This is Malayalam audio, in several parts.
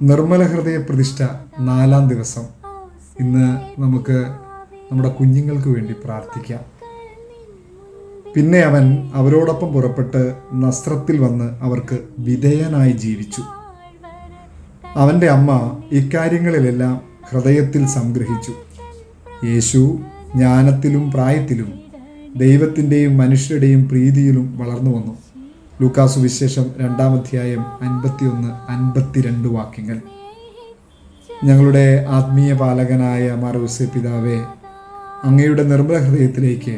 നിർമ്മല ഹൃദയ പ്രതിഷ്ഠ 4-ാം ദിവസം. ഇന്ന് നമുക്ക് നമ്മുടെ കുഞ്ഞുങ്ങൾക്ക് വേണ്ടി പ്രാർത്ഥിക്കാം. പിന്നെ അവൻ അവരോടൊപ്പം പുറപ്പെട്ട് നസ്രത്തിൽ വന്ന് അവർക്ക് വിധേയനായി ജീവിച്ചു. അവൻ്റെ അമ്മ ഇക്കാര്യങ്ങളിലെല്ലാം ഹൃദയത്തിൽ സംഗ്രഹിച്ചു. യേശു ജ്ഞാനത്തിലും പ്രായത്തിലും ദൈവത്തിൻ്റെയും മനുഷ്യരുടെയും പ്രീതിയിലും വളർന്നു വന്നു. ലൂക്കാ സുവിശേഷം 2-ാം അധ്യായം 51-52 വാക്യങ്ങൾ. ഞങ്ങളുടെ ആത്മീയ പാലകനായ മാർ ഔസേപ്പ് പിതാവേ, അങ്ങയുടെ നിർമ്മല ഹൃദയത്തിലേക്ക്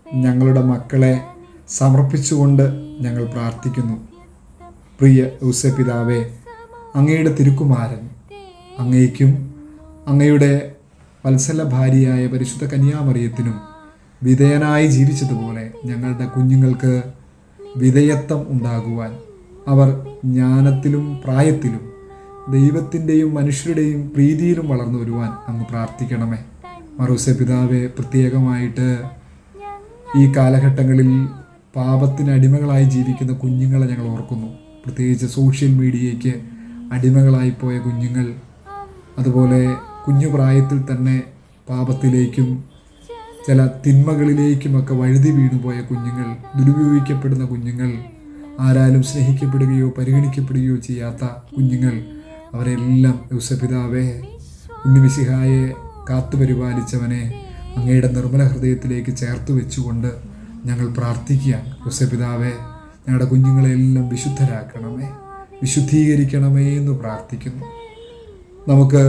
ഞങ്ങളുടെ മക്കളെ സമർപ്പിച്ചുകൊണ്ട് ഞങ്ങൾ പ്രാർത്ഥിക്കുന്നു. പ്രിയ ഔസേപ്പ് പിതാവേ, അങ്ങയുടെ തിരുക്കുമാരൻ അങ്ങയ്ക്കും അങ്ങയുടെ വത്സല ഭാര്യയായ പരിശുദ്ധ കന്യാമറിയത്തിനും വിധേയനായി ജീവിച്ചതുപോലെ ഞങ്ങളുടെ കുഞ്ഞുങ്ങൾക്ക് വിധേയത്വം ഉണ്ടാകുവാൻ, അവർ ജ്ഞാനത്തിലും പ്രായത്തിലും ദൈവത്തിൻ്റെയും മനുഷ്യരുടെയും പ്രീതിയിലും വളർന്നു വരുവാൻ അങ്ങ് പ്രാർത്ഥിക്കണമേ. മാർ ഔസേപ്പ് പിതാവേ, പ്രത്യേകമായിട്ട് ഈ കാലഘട്ടങ്ങളിൽ പാപത്തിന് അടിമകളായി ജീവിക്കുന്ന കുഞ്ഞുങ്ങളെ ഞങ്ങൾ ഓർക്കുന്നു. പ്രത്യേകിച്ച് സോഷ്യൽ മീഡിയയ്ക്ക് അടിമകളായിപ്പോയ കുഞ്ഞുങ്ങൾ, അതുപോലെ കുഞ്ഞു പ്രായത്തിൽ തന്നെ പാപത്തിലേക്കും ചില തിന്മകളിലേക്കുമൊക്കെ വഴുതി വീണുപോയ കുഞ്ഞുങ്ങൾ, ദുരുപയോഗിക്കപ്പെടുന്ന കുഞ്ഞുങ്ങൾ, ആരാലും സ്നേഹിക്കപ്പെടുകയോ പരിഗണിക്കപ്പെടുകയോ ചെയ്യാത്ത കുഞ്ഞുങ്ങൾ, അവരെല്ലാം ഔസേപ്പ് പിതാവേ, ഉണ്ണിമിശിഹായെ കാത്തുപരിപാലിച്ചവനെ അങ്ങയുടെ നിർമ്മല ഹൃദയത്തിലേക്ക് ചേർത്ത് വെച്ചുകൊണ്ട് ഞങ്ങൾ പ്രാർത്ഥിക്കുകയാണ്. ഔസേപ്പ് പിതാവേ, ഞങ്ങളുടെ കുഞ്ഞുങ്ങളെല്ലാം വിശുദ്ധരാക്കണമേ, വിശുദ്ധീകരിക്കണമേ എന്ന് പ്രാർത്ഥിക്കുന്നു. നമുക്ക്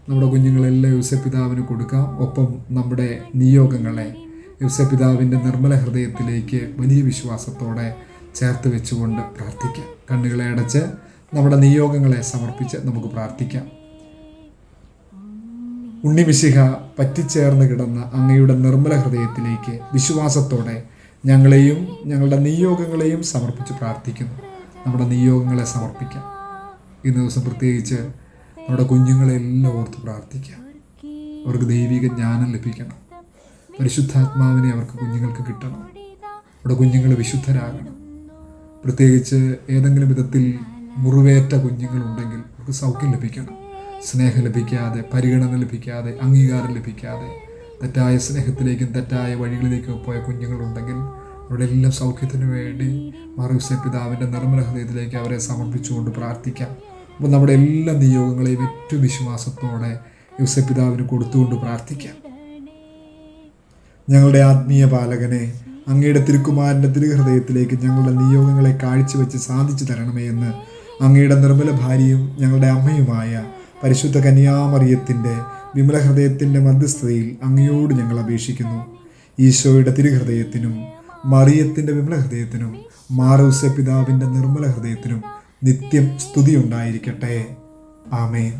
നമ്മുടെ കുഞ്ഞുങ്ങളെല്ലാം ഔസേപ്പ് പിതാവിന് കൊടുക്കാം. ഒപ്പം നമ്മുടെ നിയോഗങ്ങളെ ഔസേപ്പ് പിതാവിൻ്റെ നിർമ്മല ഹൃദയത്തിലേക്ക് വലിയ വിശ്വാസത്തോടെ ചേർത്ത് വെച്ചുകൊണ്ട് പ്രാർത്ഥിക്കാം. കണ്ണുകളെ അടച്ച് നമ്മുടെ നിയോഗങ്ങളെ സമർപ്പിച്ച് നമുക്ക് പ്രാർത്ഥിക്കാം. ഉണ്ണിമിശിഹ പറ്റിച്ചേർന്ന് കിടന്ന അങ്ങയുടെ നിർമ്മല ഹൃദയത്തിലേക്ക് വിശ്വാസത്തോടെ ഞങ്ങളെയും ഞങ്ങളുടെ നിയോഗങ്ങളെയും സമർപ്പിച്ച് പ്രാർത്ഥിക്കുന്നു. നമ്മുടെ നിയോഗങ്ങളെ സമർപ്പിക്കാം. ഈ ദിവസം പ്രത്യേകിച്ച് നമ്മുടെ കുഞ്ഞുങ്ങളെല്ലാം ഓർത്ത് പ്രാർത്ഥിക്കാം. അവർക്ക് ദൈവിക ജ്ഞാനം ലഭിക്കണം, പരിശുദ്ധാത്മാവിനെ അവർക്ക് കുഞ്ഞുങ്ങൾക്ക് കിട്ടണം, നമ്മുടെ കുഞ്ഞുങ്ങൾ വിശുദ്ധരാകണം. പ്രത്യേകിച്ച് ഏതെങ്കിലും വിധത്തിൽ മുറിവേറ്റ കുഞ്ഞുങ്ങളുണ്ടെങ്കിൽ അവർക്ക് സൗഖ്യം ലഭിക്കണം. സ്നേഹം ലഭിക്കാതെ, പരിഗണന ലഭിക്കാതെ, അംഗീകാരം ലഭിക്കാതെ തെറ്റായ സ്നേഹത്തിലേക്കും തെറ്റായ വഴികളിലേക്കും പോയ കുഞ്ഞുങ്ങളുണ്ടെങ്കിൽ അവരുടെ എല്ലാം സൗഖ്യത്തിന് വേണ്ടി മാർ ഔസേപ്പ് പിതാവിൻ്റെ നിർമ്മല ഹൃദയത്തിലേക്ക് അവരെ സമർപ്പിച്ചുകൊണ്ട് പ്രാർത്ഥിക്കാം. അപ്പോൾ നമ്മുടെ എല്ലാ നിയോഗങ്ങളെയും ഏറ്റവും വിശ്വാസത്തോടെ ഔസേപ്പ് പിതാവിന് കൊടുത്തുകൊണ്ട് പ്രാർത്ഥിക്കാം. ഞങ്ങളുടെ ആത്മീയ പാലകനെ, അങ്ങയുടെ തിരുക്കുമാരൻ്റെ തിരുഹൃദയത്തിലേക്ക് ഞങ്ങളുടെ നിയോഗങ്ങളെ കാഴ്ചവെച്ച് സാധിച്ചു തരണമേ എന്ന് അങ്ങയുടെ നിർമ്മല ഭാര്യയും ഞങ്ങളുടെ അമ്മയുമായ പരിശുദ്ധ കന്യാമറിയത്തിൻ്റെ വിമല ഹൃദയത്തിൻ്റെ മധ്യസ്ഥതയിൽ അങ്ങയോട് ഞങ്ങൾ അപേക്ഷിക്കുന്നു. ഈശോയുടെ തിരുഹൃദയത്തിനും മറിയത്തിൻ്റെ വിമല ഹൃദയത്തിനും മാർ ഔസേപ്പ് പിതാവിൻ്റെ നിർമ്മല ഹൃദയത്തിനും നിത്യം സ്തുതി ഉണ്ടായിരിക്കട്ടെ. ആമേൻ.